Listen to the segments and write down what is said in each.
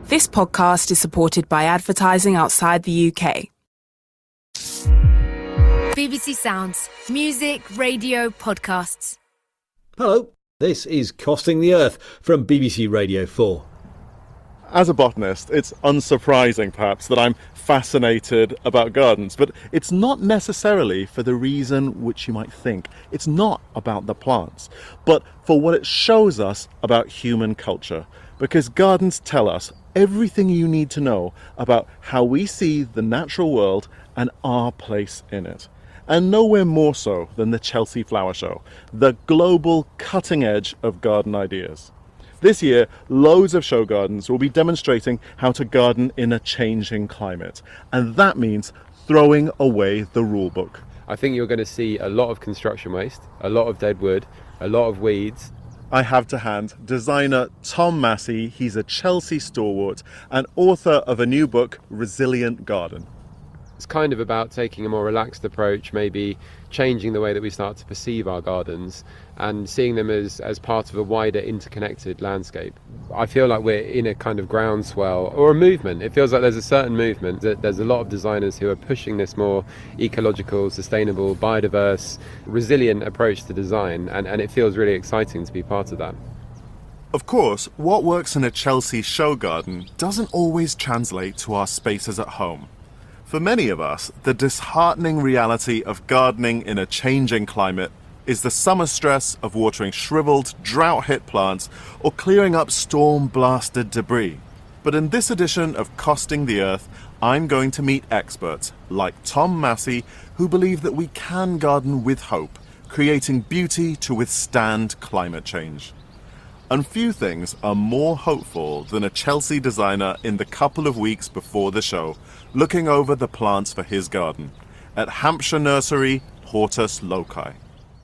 This podcast is supported by advertising outside the UK. BBC Sounds. Music, radio, podcasts. Hello, this is Costing the Earth from BBC Radio 4. As a botanist, it's unsurprising perhaps that I'm fascinated about gardens, but it's not necessarily for the reason which you might think. It's not about the plants, but for what it shows us about human culture, because gardens tell us everything you need to know about how we see the natural world and our place in it. And nowhere more so than the Chelsea Flower Show, the global cutting edge of garden ideas. This year, loads of show gardens will be demonstrating how to garden in a changing climate. And that means throwing away the rule book. I think you're going to see a lot of construction waste, a lot of dead wood, a lot of weeds. I have to hand designer Tom Massey. He's a Chelsea stalwart and author of a new book, Resilient Garden. It's kind of about taking a more relaxed approach, maybe changing the way that we start to perceive our gardens and seeing them as part of a wider interconnected landscape. I feel like we're in a kind of groundswell or a movement. It feels like there's a certain movement, that there's a lot of designers who are pushing this more ecological, sustainable, biodiverse, resilient approach to design, and it feels really exciting to be part of that. Of course, what works in a Chelsea show garden doesn't always translate to our spaces at home. For many of us, the disheartening reality of gardening in a changing climate is the summer stress of watering shriveled, drought-hit plants or clearing up storm-blasted debris. But in this edition of Costing the Earth, I'm going to meet experts like Tom Massey who believe that we can garden with hope, creating beauty to withstand climate change. And few things are more hopeful than a Chelsea designer in the couple of weeks before the show, looking over the plants for his garden at Hampshire Nursery, Hortus Loci.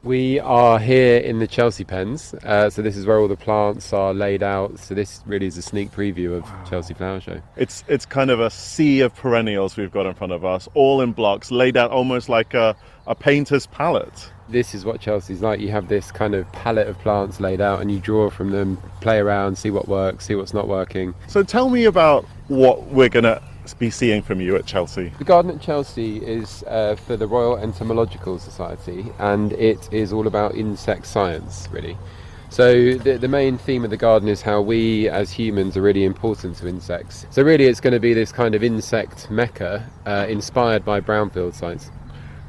We are here in the Chelsea Pens, so this is where all the plants are laid out. So this really is a sneak preview of Chelsea Flower Show. It's kind of a sea of perennials we've got in front of us, all in blocks, laid out almost like a painter's palette. This is what Chelsea's like. You have this kind of palette of plants laid out and you draw from them, play around, see what works, see what's not working. So tell me about what we're going to be seeing from you at Chelsea. The garden at Chelsea is for the Royal Entomological Society, and it is all about insect science, really. So the main theme of the garden is how we as humans are really important to insects. So really it's going to be this kind of insect mecca inspired by brownfield sites.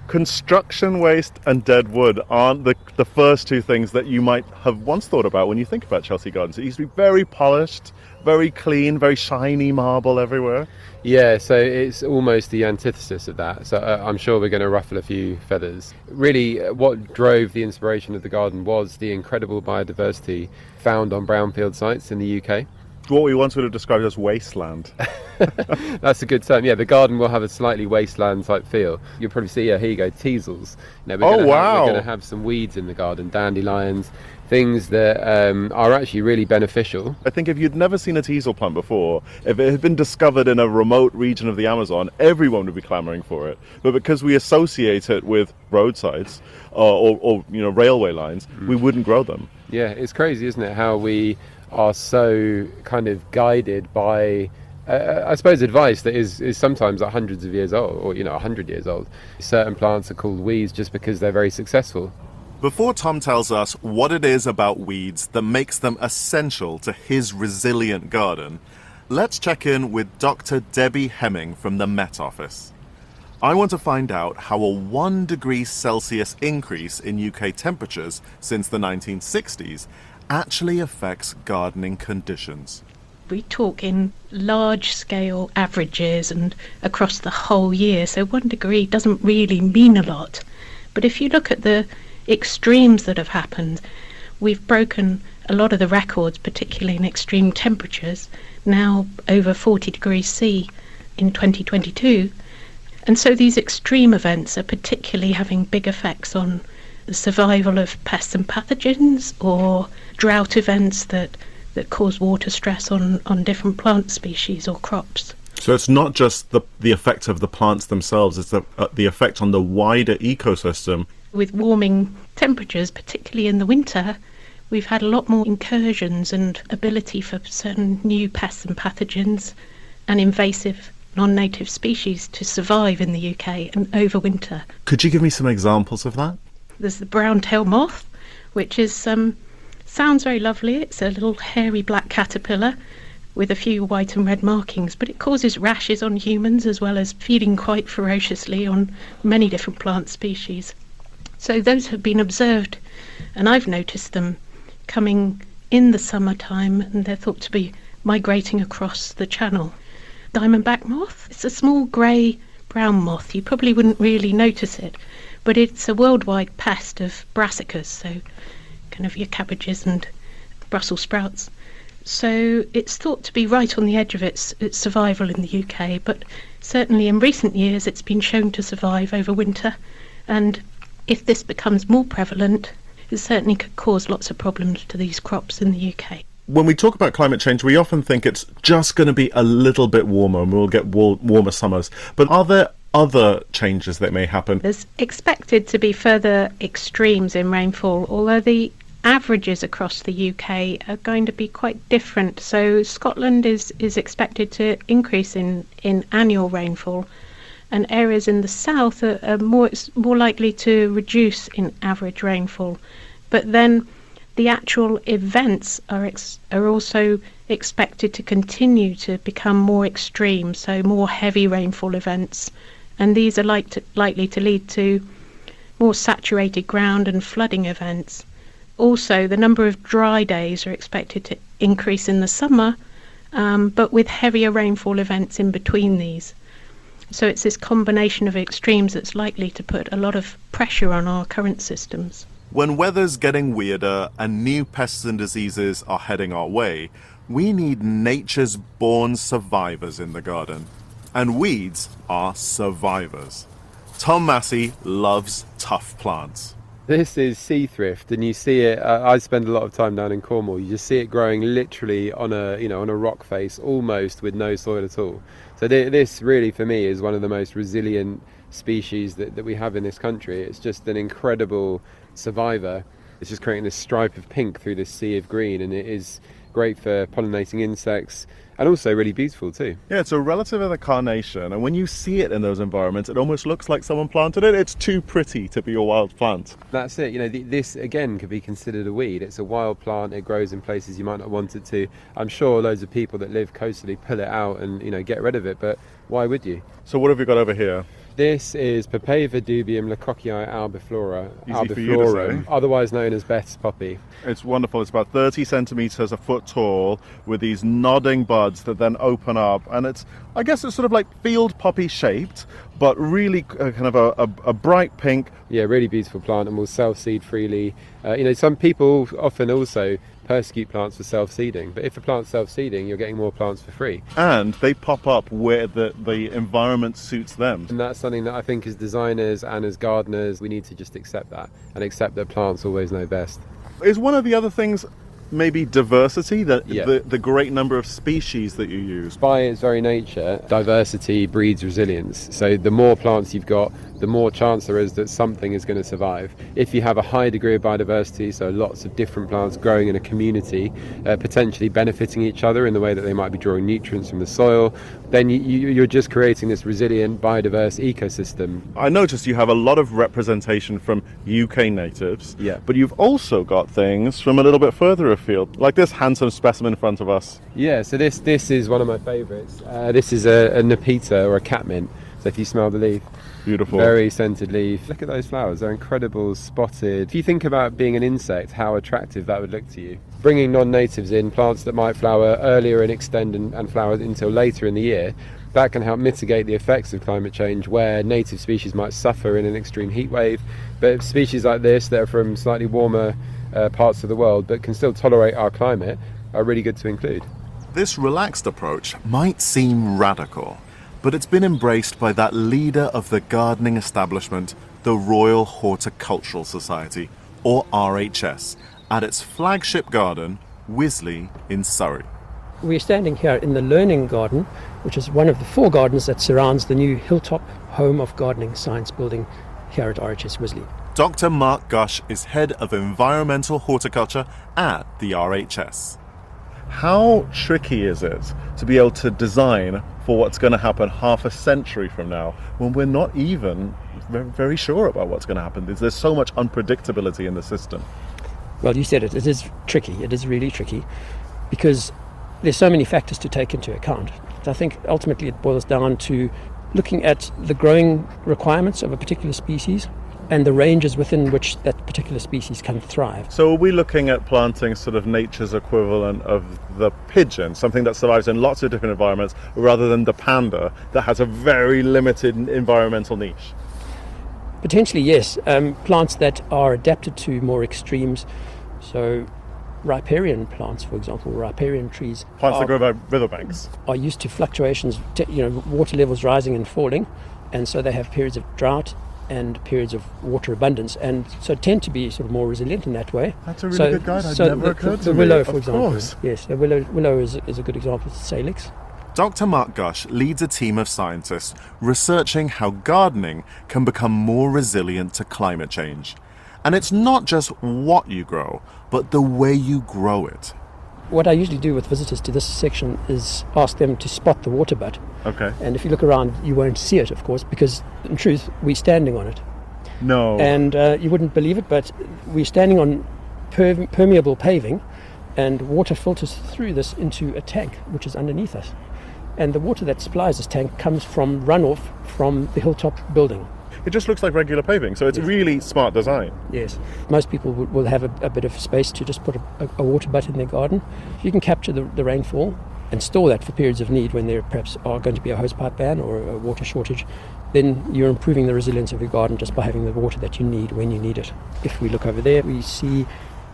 Construction waste and dead wood aren't the first two things that you might have once thought about when you think about Chelsea Gardens. It used to be very polished, very clean, very shiny marble everywhere. Yeah, so it's almost the antithesis of that. So I'm sure we're going to ruffle a few feathers. Really, what drove the inspiration of the garden was the incredible biodiversity found on brownfield sites in the UK. What we once would have described as wasteland. That's a good term. Yeah, the garden will have a slightly wasteland type feel. You'll probably see, here you go, teasels. We're going to have some weeds in the garden, dandelions, things that are actually really beneficial. I think if you'd never seen a teasel plant before, if it had been discovered in a remote region of the Amazon, everyone would be clamoring for it. But because we associate it with roadsides or railway lines, we wouldn't grow them. Yeah, it's crazy, isn't it, how we are so kind of guided by I suppose advice that is sometimes like hundreds of years old, or 100 years old. Certain plants are called weeds just because they're very successful. Before Tom tells us what it is about weeds that makes them essential to his resilient garden, let's check in with Dr. Debbie Hemming from the Met Office. I want to find out how a 1 degree Celsius increase in UK temperatures since the 1960s actually affects gardening conditions. We talk in large-scale averages and across the whole year, so 1 degree doesn't really mean a lot. But if you look at the extremes that have happened, we've broken a lot of the records, particularly in extreme temperatures, now over 40 degrees C in 2022. And so these extreme events are particularly having big effects on the survival of pests and pathogens, or drought events that cause water stress on different plant species or crops. So it's not just the effect of the plants themselves, it's the effect on the wider ecosystem. With warming temperatures, particularly in the winter, we've had a lot more incursions and ability for certain new pests and pathogens and invasive non-native species to survive in the UK and overwinter. Could you give me some examples of that? There's the brown-tailed moth, which is sounds very lovely. It's a little hairy black caterpillar with a few white and red markings, but it causes rashes on humans as well as feeding quite ferociously on many different plant species. So those have been observed, and I've noticed them coming in the summertime, and they're thought to be migrating across the channel. Diamondback moth, it's a small grey-brown moth. You probably wouldn't really notice it, but it's a worldwide pest of brassicas, so kind of your cabbages and Brussels sprouts. So it's thought to be right on the edge of its survival in the UK, but certainly in recent years it's been shown to survive over winter, and if this becomes more prevalent, it certainly could cause lots of problems to these crops in the UK. When we talk about climate change, we often think it's just going to be a little bit warmer and we'll get warmer summers. But are there other changes that may happen? There's expected to be further extremes in rainfall, although the averages across the UK are going to be quite different. So Scotland is expected to increase in annual rainfall, and areas in the south are more likely to reduce in average rainfall. But then the actual events are also expected to continue to become more extreme, so more heavy rainfall events, and these are likely to lead to more saturated ground and flooding events. Also, the number of dry days are expected to increase in the summer, but with heavier rainfall events in between these. So it's this combination of extremes that's likely to put a lot of pressure on our current systems. When weather's getting weirder and new pests and diseases are heading our way, we need nature's born survivors in the garden. And weeds are survivors. Tom Massey loves tough plants. This is sea thrift, and you see it. I spend a lot of time down in Cornwall. You just see it growing literally on a rock face, almost with no soil at all. So this really, for me, is one of the most resilient species that we have in this country. It's just an incredible survivor. It's just creating this stripe of pink through this sea of green, and it is great for pollinating insects, and also really beautiful too. Yeah, it's a relative of the carnation, and when you see it in those environments, it almost looks like someone planted it. It's too pretty to be a wild plant. That's it. This again could be considered a weed. It's a wild plant. It grows in places you might not want it to. I'm sure loads of people that live coastally pull it out and get rid of it, but why would you? So what have we got over here? This is Papaver dubium leucocii albiflorum, otherwise known as Beth's poppy. It's wonderful. It's about 30 centimetres, a foot tall, with these nodding buds that then open up. And I guess it's sort of like field poppy shaped, but really kind of a bright pink. Yeah, really beautiful plant, and will self-seed freely. Some people often also persecute plants for self-seeding, but if a plant's self-seeding, you're getting more plants for free. And they pop up where the environment suits them. And that's something that I think as designers and as gardeners, we need to just accept that, and accept that plants always know best. Is one of the other things maybe diversity, Yeah. the great number of species that you use? By its very nature, diversity breeds resilience. So the more plants you've got, the more chance there is that something is going to survive. If you have a high degree of biodiversity, so lots of different plants growing in a community, potentially benefiting each other in the way that they might be drawing nutrients from the soil, then you're just creating this resilient, biodiverse ecosystem. I noticed you have a lot of representation from UK natives, Yeah. but you've also got things from a little bit further afield, like this handsome specimen in front of us. Yeah, so this is one of my favourites. This is a Nepeta, or a catmint. So if you smell the leaf, Beautiful. very scented leaf. Look at those flowers, they're incredible, spotted. If you think about being an insect, how attractive that would look to you. Bringing non-natives in, plants that might flower earlier and extend and flower until later in the year, that can help mitigate the effects of climate change, where native species might suffer in an extreme heat wave. But species like this that are from slightly warmer parts of the world but can still tolerate our climate are really good to include. This relaxed approach might seem radical, but it's been embraced by that leader of the gardening establishment, the Royal Horticultural Society, or RHS, at its flagship garden, Wisley in Surrey. We're standing here in the Learning Garden, which is one of the 4 gardens that surrounds the new Hilltop Home of Gardening Science building here at RHS Wisley. Dr. Mark Gush is head of environmental horticulture at the RHS. How tricky is it to be able to design for what's going to happen half a century from now when we're not even very sure about what's going to happen? There's so much unpredictability in the system. Well, you said it. It is tricky. It is really tricky because there's so many factors to take into account. I think ultimately it boils down to looking at the growing requirements of a particular species and the ranges within which that particular species can thrive. So are we looking at planting sort of nature's equivalent of the pigeon, something that survives in lots of different environments, rather than the panda that has a very limited environmental niche? Potentially, yes. Plants that are adapted to more extremes. So riparian plants, for example, riparian trees. Plants that grow by riverbanks. Are used to fluctuations, water levels rising and falling. And so they have periods of drought and periods of water abundance, and so tend to be sort of more resilient in that way. That's a really good guide. I'd never occurred to the me. willow, for Of example. course. Yes, the willow is a good example. Salix. Dr. Mark Gush leads a team of scientists researching how gardening can become more resilient to climate change. And it's not just what you grow, but the way you grow it. What I usually do with visitors to this section is ask them to spot the water butt. Okay. And if you look around, you won't see it, of course, because in truth, we're standing on it. No. And you wouldn't believe it, but we're standing on permeable paving, and water filters through this into a tank, which is underneath us. And the water that supplies this tank comes from runoff from the hilltop building. It just looks like regular paving, so it's really smart design. Yes. Most people will have a bit of space to just put a water butt in their garden. If you can capture the rainfall and store that for periods of need when there perhaps are going to be a hosepipe ban or a water shortage, then you're improving the resilience of your garden just by having the water that you need when you need it. If we look over there, we see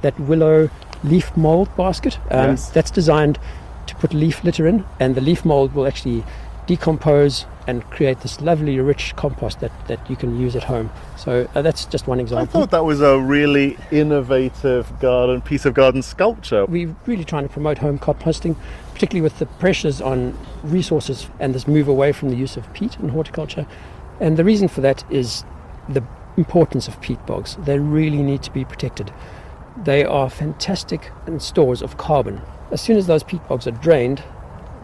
that willow leaf mold basket. Yes. That's designed to put leaf litter in, and the leaf mold will actually decompose and create this lovely rich compost that you can use at home. So that's just one I example. thought that was a really innovative piece of garden sculpture. We're really trying to promote home composting, particularly with the pressures on resources and this move away from the use of peat in horticulture. And the reason for that is the importance of peat bogs. They really need to be protected. They are fantastic stores of carbon. As soon as those peat bogs are drained,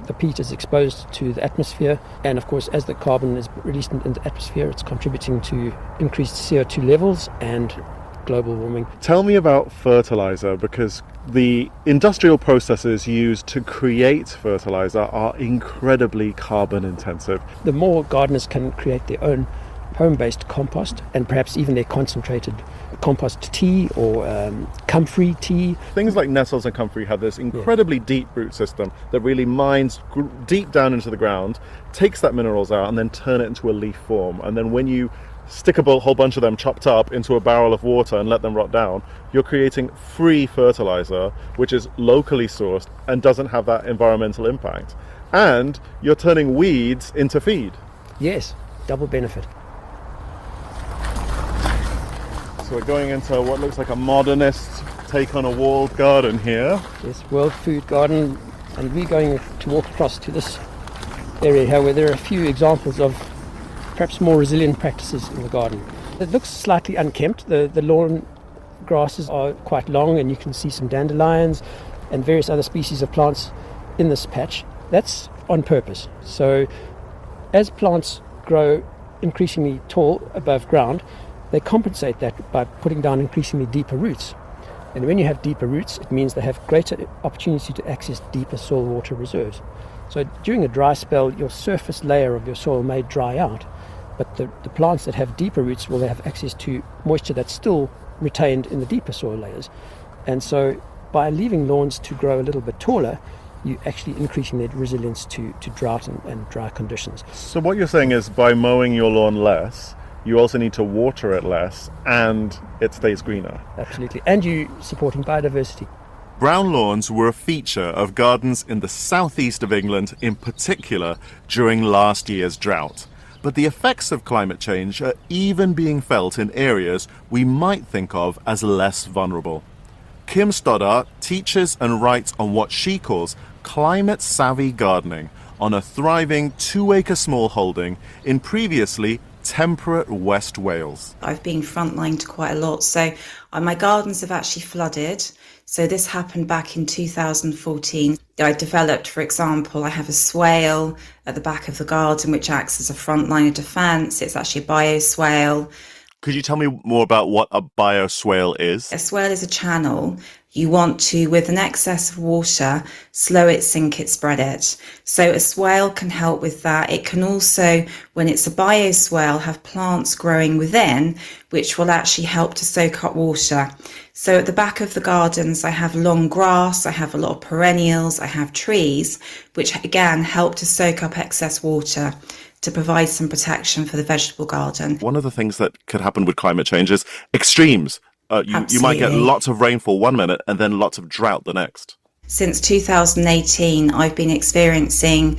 the peat is exposed to the atmosphere, and of course as the carbon is released in the atmosphere, it's contributing to increased CO2 levels and global warming. Tell me about fertilizer, because the industrial processes used to create fertilizer are incredibly carbon intensive. The more gardeners can create their own home-based compost, and perhaps even their concentrated compost tea or comfrey tea. Things like nettles and comfrey have this incredibly deep root system that really mines deep down into the ground, takes that minerals out, and then turn it into a leaf form. And then when you stick a whole bunch of them chopped up into a barrel of water and let them rot down, you're creating free fertilizer, which is locally sourced and doesn't have that environmental impact. And you're turning weeds into feed. Yes, double benefit. So we're going into what looks like a modernist take on a walled garden here. Yes, World Food Garden, and we're going to walk across to this area here where there are a few examples of perhaps more resilient practices in the garden. It looks slightly unkempt. The lawn grasses are quite long, and you can see some dandelions and various other species of plants in this patch. That's on purpose. So as plants grow increasingly tall above ground, they compensate that by putting down increasingly deeper roots. And when you have deeper roots, it means they have greater opportunity to access deeper soil water reserves. So during a dry spell, your surface layer of your soil may dry out, but the plants that have deeper roots will have access to moisture that's still retained in the deeper soil layers. And so by leaving lawns to grow a little bit taller, you're actually increasing their resilience to drought and dry conditions. So what you're saying is by mowing your lawn less, you also need to water it less, and it stays greener. Absolutely. And you're supporting biodiversity. Brown lawns were a feature of gardens in the southeast of England, in particular during last year's drought. But the effects of climate change are even being felt in areas we might think of as less vulnerable. Kim Stoddart teaches and writes on what she calls climate-savvy gardening on a thriving 2-acre smallholding in previously temperate West Wales. I've been frontline to quite a lot, so my gardens have actually flooded. So this happened back in 2014. I developed, for example, I have a swale at the back of the garden which acts as a front line of defence. It's actually a bioswale. Could you tell me more about what a bioswale is? A swale is a channel. You want to, with an excess of water, slow it, sink it, spread it. So a swale can help with that. It can also, when it's a bioswale, have plants growing within, which will actually help to soak up water. So at the back of the gardens, I have long grass, I have a lot of perennials, I have trees, which again help to soak up excess water to provide some protection for the vegetable garden. One of the things that could happen with climate change is extremes. You might get lots of rainfall one minute and then lots of drought the next. Since 2018, I've been experiencing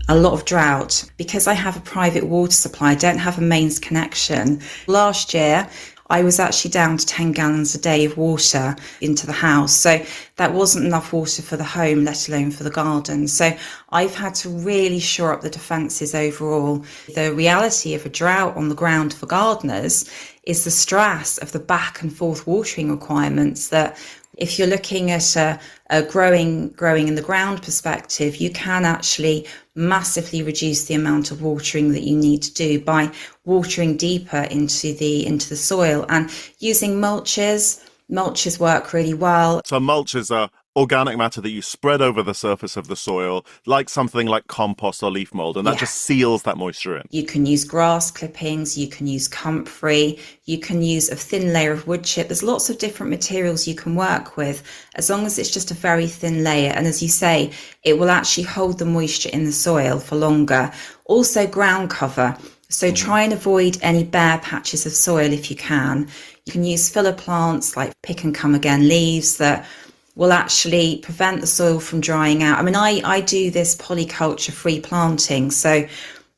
a lot of drought. Because I have a private water supply, I don't have a mains connection. Last year, I was actually down to 10 gallons a day of water into the house. So that wasn't enough water for the home, let alone for the garden. So I've had to really shore up the defences overall. The reality of a drought on the ground for gardeners is the stress of the back and forth watering requirements that if you're looking at a growing in the ground perspective, you can actually massively reduce the amount of watering that you need to do by watering deeper into the soil and using mulches. Mulches work really well. So mulch is organic matter that you spread over the surface of the soil, like something like compost or leaf mold, and that just seals that moisture in. You can use grass clippings, you can use comfrey, you can use a thin layer of wood chip. There's lots of different materials you can work with, as long as it's just a very thin layer. And as you say, it will actually hold the moisture in the soil for longer. Also ground cover. So try and avoid any bare patches of soil if you can. You can use filler plants like pick and come again leaves that will actually prevent the soil from drying out. I mean, I do this polyculture free planting, so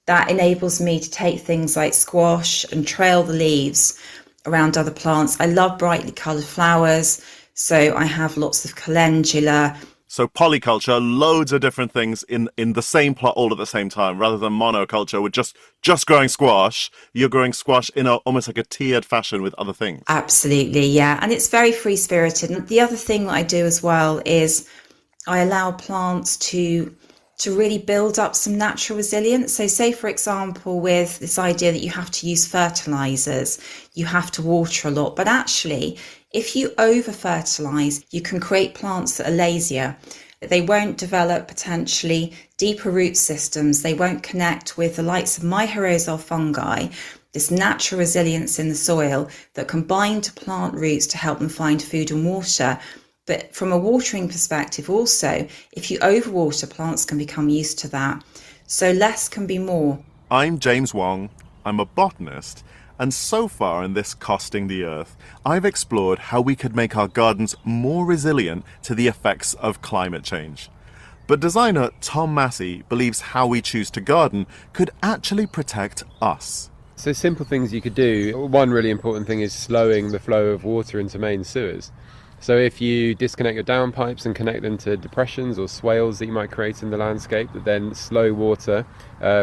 that enables me to take things like squash and trail the leaves around other plants. I love brightly coloured flowers, so I have lots of calendula. So polyculture, loads of different things in the same plot all at the same time, rather than monoculture with just growing squash. You're growing squash in almost like a tiered fashion with other things. Absolutely, yeah. And it's very free-spirited. And the other thing that I do as well is I allow plants to really build up some natural resilience. So say, for example, with this idea that you have to use fertilizers, you have to water a lot, but actually, if you over-fertilize, you can create plants that are lazier. They won't develop potentially deeper root systems. They won't connect with the likes of mycorrhizal fungi, this natural resilience in the soil that can bind to plant roots to help them find food and water. But from a watering perspective also, if you overwater, plants can become used to that. So less can be more. I'm James Wong. I'm a botanist. And so far in this Costing the Earth, I've explored how we could make our gardens more resilient to the effects of climate change. But designer Tom Massey believes how we choose to garden could actually protect us. So simple things you could do. One really important thing is slowing the flow of water into main sewers. So if you disconnect your downpipes and connect them to depressions or swales that you might create in the landscape that then slow water,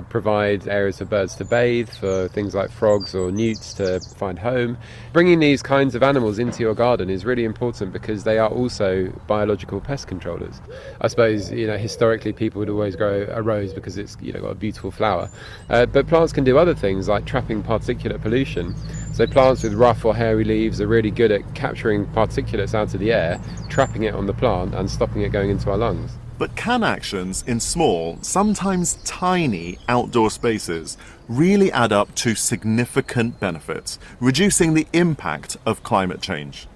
provide areas for birds to bathe, for things like frogs or newts to find home. Bringing these kinds of animals into your garden is really important because they are also biological pest controllers. I suppose, historically people would always grow a rose because it's, got a beautiful flower. But plants can do other things like trapping particulate pollution. So plants with rough or hairy leaves are really good at capturing particulates out of the air, trapping it on the plant and stopping it going into our lungs. But can actions in small, sometimes tiny outdoor spaces really add up to significant benefits, reducing the impact of climate change?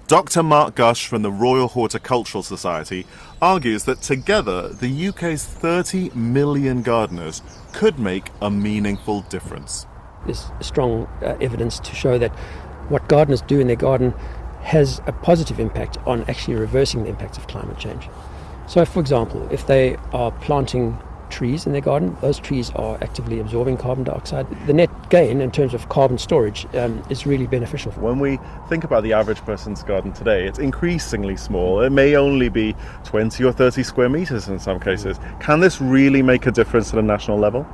Dr. Mark Gush from the Royal Horticultural Society argues that together the UK's 30 million gardeners could make a meaningful difference. There's strong evidence to show that what gardeners do in their garden has a positive impact on actually reversing the impacts of climate change. So, for example, if they are planting trees in their garden, those trees are actively absorbing carbon dioxide. The net gain in terms of carbon storage is really beneficial. When we think about the average person's garden today, it's increasingly small. It may only be 20 or 30 square meters in some cases. Can this really make a difference at a national level?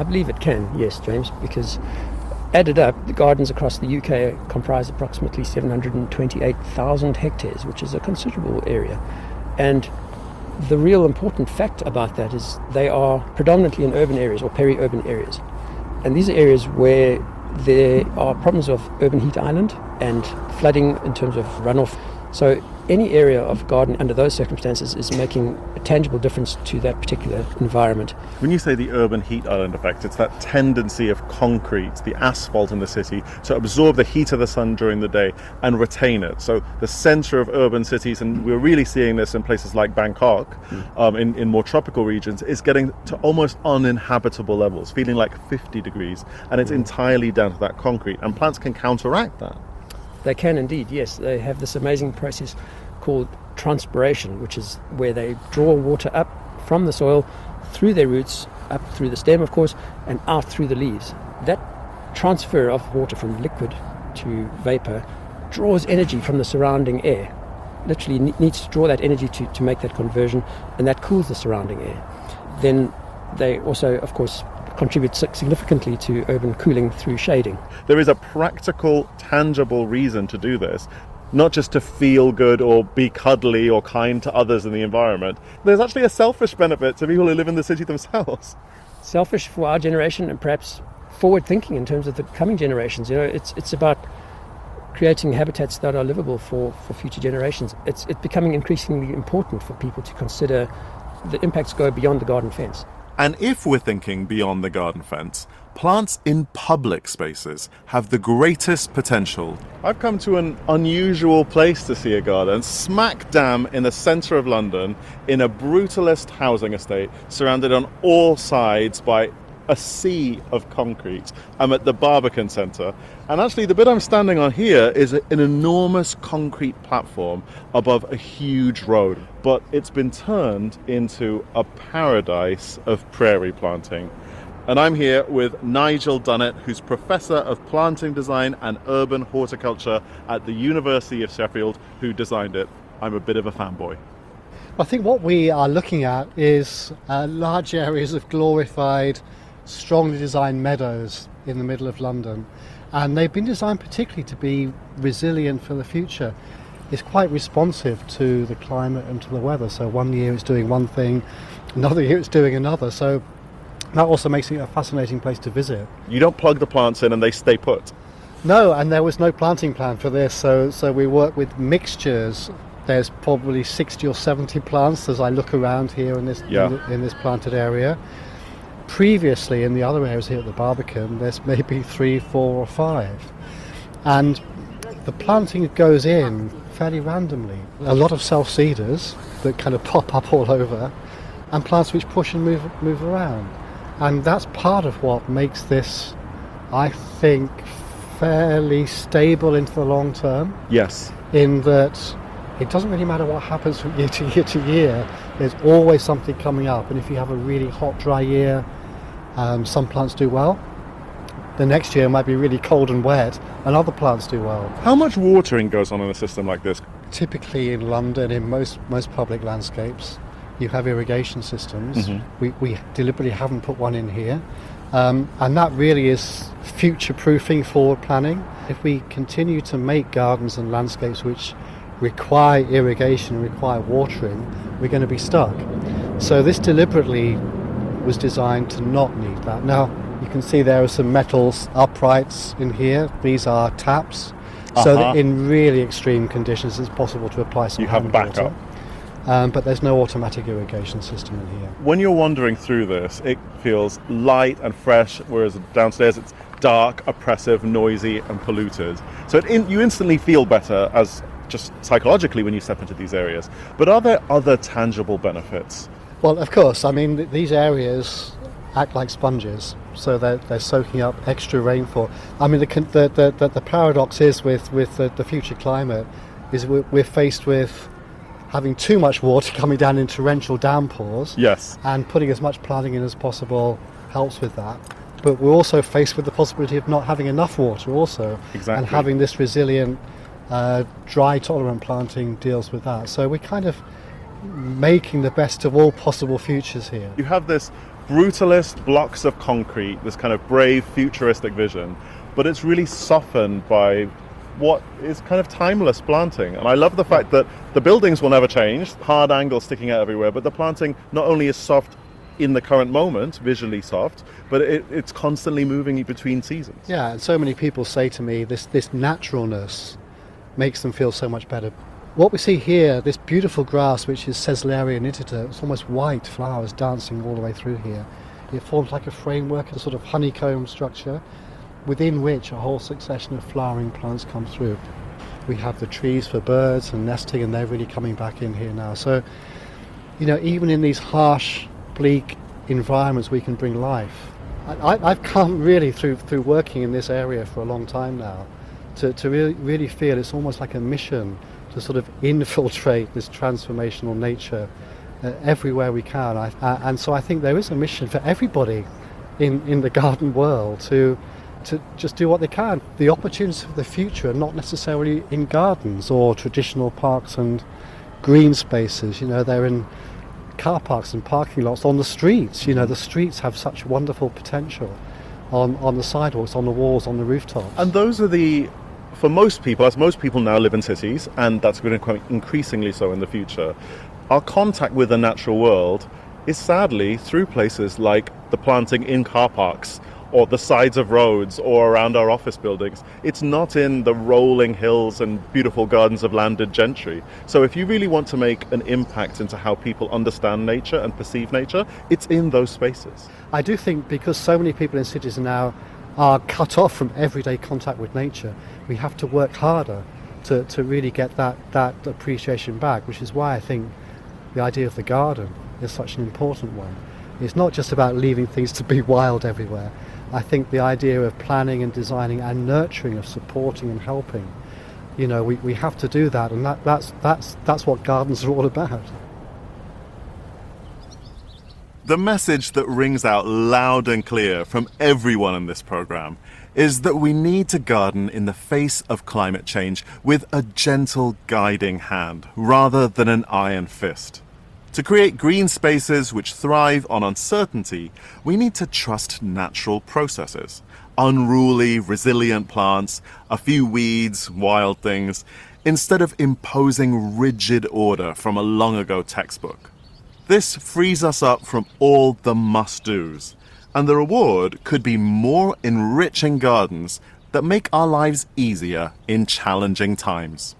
I believe it can, yes, James, because added up, the gardens across the UK comprise approximately 728,000 hectares, which is a considerable area. And the real important fact about that is they are predominantly in urban areas or peri-urban areas. And these are areas where there are problems of urban heat island and flooding in terms of runoff. So any area of garden under those circumstances is making a tangible difference to that particular environment. When you say the urban heat island effect, it's that tendency of concrete, the asphalt in the city, to absorb the heat of the sun during the day and retain it. So the center of urban cities, and we're really seeing this in places like Bangkok, in more tropical regions, is getting to almost uninhabitable levels, feeling like 50 degrees, and it's entirely down to that concrete, and plants can counteract that. They can indeed, yes. They have this amazing process called transpiration, which is where they draw water up from the soil through their roots, up through the stem, of course, and out through the leaves. That transfer of water from liquid to vapor draws energy from the surrounding air. Literally needs to draw that energy to make that conversion, and that cools the surrounding air. Then they also, of course, contribute significantly to urban cooling through shading. There is a practical, tangible reason to do this, not just to feel good or be cuddly or kind to others in the environment. There's actually a selfish benefit to people who live in the city themselves. Selfish for our generation and perhaps forward thinking in terms of the coming generations. You know, it's about creating habitats that are livable for future generations. It's becoming increasingly important for people to consider the impacts go beyond the garden fence. And if we're thinking beyond the garden fence, plants in public spaces have the greatest potential. I've come to an unusual place to see a garden, smack dam in the centre of London, in a brutalist housing estate, surrounded on all sides by a sea of concrete. I'm at the Barbican Centre, and actually the bit I'm standing on here is an enormous concrete platform above a huge road, but it's been turned into a paradise of prairie planting. And I'm here with Nigel Dunnett, who's Professor of Planting Design and Urban Horticulture at the University of Sheffield, who designed it. I'm a bit of a fanboy. I think what we are looking at is large areas of glorified, strongly designed meadows in the middle of London, and they've been designed particularly to be resilient for the future. It's quite responsive to the climate and to the weather, so one year it's doing one thing, another year it's doing another, so that also makes it a fascinating place to visit. You don't plug the plants in and they stay put? No, and there was no planting plan for this, so we work with mixtures. There's probably 60 or 70 plants as I look around here in this in this planted area. Previously, in the other areas here at the Barbican, there's maybe 3, 4 or 5. And the planting goes in fairly randomly. A lot of self-seeders that kind of pop up all over, and plants which push and move around. And that's part of what makes this, I think, fairly stable into the long term. Yes. In that it doesn't really matter what happens from year to year to year. There's always something coming up, and if you have a really hot, dry year, some plants do well. The next year might be really cold and wet, and other plants do well. How much watering goes on in a system like this? Typically in London, in most public landscapes, you have irrigation systems. Mm-hmm. We deliberately haven't put one in here, and that really is future-proofing, forward planning. If we continue to make gardens and landscapes which require irrigation and require watering, we're going to be stuck. So this deliberately was designed to not need that. Now you can see there are some metals uprights in here. These are taps, so that in really extreme conditions it's possible to apply some hand water. But there's no automatic irrigation system in here. When you're wandering through this, it feels light and fresh, whereas downstairs it's dark, oppressive, noisy and polluted. So you instantly feel better as just psychologically when you step into these areas. But are there other tangible benefits? Well, of course. I mean, these areas act like sponges, so they're soaking up extra rainfall. I mean, the paradox is with the future climate is we're faced with having too much water coming down in torrential downpours. Yes. And putting as much planting in as possible helps with that. But we're also faced with the possibility of not having enough water also. Exactly. And having this resilient, dry tolerant planting deals with that. So we're kind of making the best of all possible futures here. You have this brutalist blocks of concrete, this kind of brave, futuristic vision, but it's really softened by what is kind of timeless planting. And I love the fact that the buildings will never change, hard angles sticking out everywhere, but the planting not only is soft in the current moment, visually soft, but it's constantly moving between seasons. Yeah, and so many people say to me this naturalness makes them feel so much better. What we see here, this beautiful grass, which is Caeslaria nitida, it's almost white flowers dancing all the way through here. It forms like a framework, a sort of honeycomb structure, within which a whole succession of flowering plants come through. We have the trees for birds and nesting, and they're really coming back in here now. So, you know, even in these harsh, bleak environments, we can bring life. I've come really through working in this area for a long time now to really feel it's almost like a mission to sort of infiltrate this transformational nature everywhere we can. And so I think there is a mission for everybody in the garden world to just do what they can. The opportunities for the future are not necessarily in gardens or traditional parks and green spaces. You know, they're in car parks and parking lots, on the streets. You know, the streets have such wonderful potential on the sidewalks, on the walls, on the rooftops. And those are for most people, as most people now live in cities, and that's going to become increasingly so in the future, our contact with the natural world is sadly through places like the planting in car parks or the sides of roads or around our office buildings. It's not in the rolling hills and beautiful gardens of landed gentry. So if you really want to make an impact into how people understand nature and perceive nature, it's in those spaces. I do think because so many people in cities now are cut off from everyday contact with nature, we have to work harder to really get that appreciation back, which is why I think the idea of the garden is such an important one. It's not just about leaving things to be wild everywhere. I think the idea of planning and designing and nurturing, of supporting and helping, you know, we have to do that, and that's what gardens are all about. The message that rings out loud and clear from everyone in this program is that we need to garden in the face of climate change with a gentle guiding hand rather than an iron fist. To create green spaces which thrive on uncertainty, we need to trust natural processes. Unruly, resilient plants, a few weeds, wild things, instead of imposing rigid order from a long ago textbook. This frees us up from all the must-dos, and the reward could be more enriching gardens that make our lives easier in challenging times.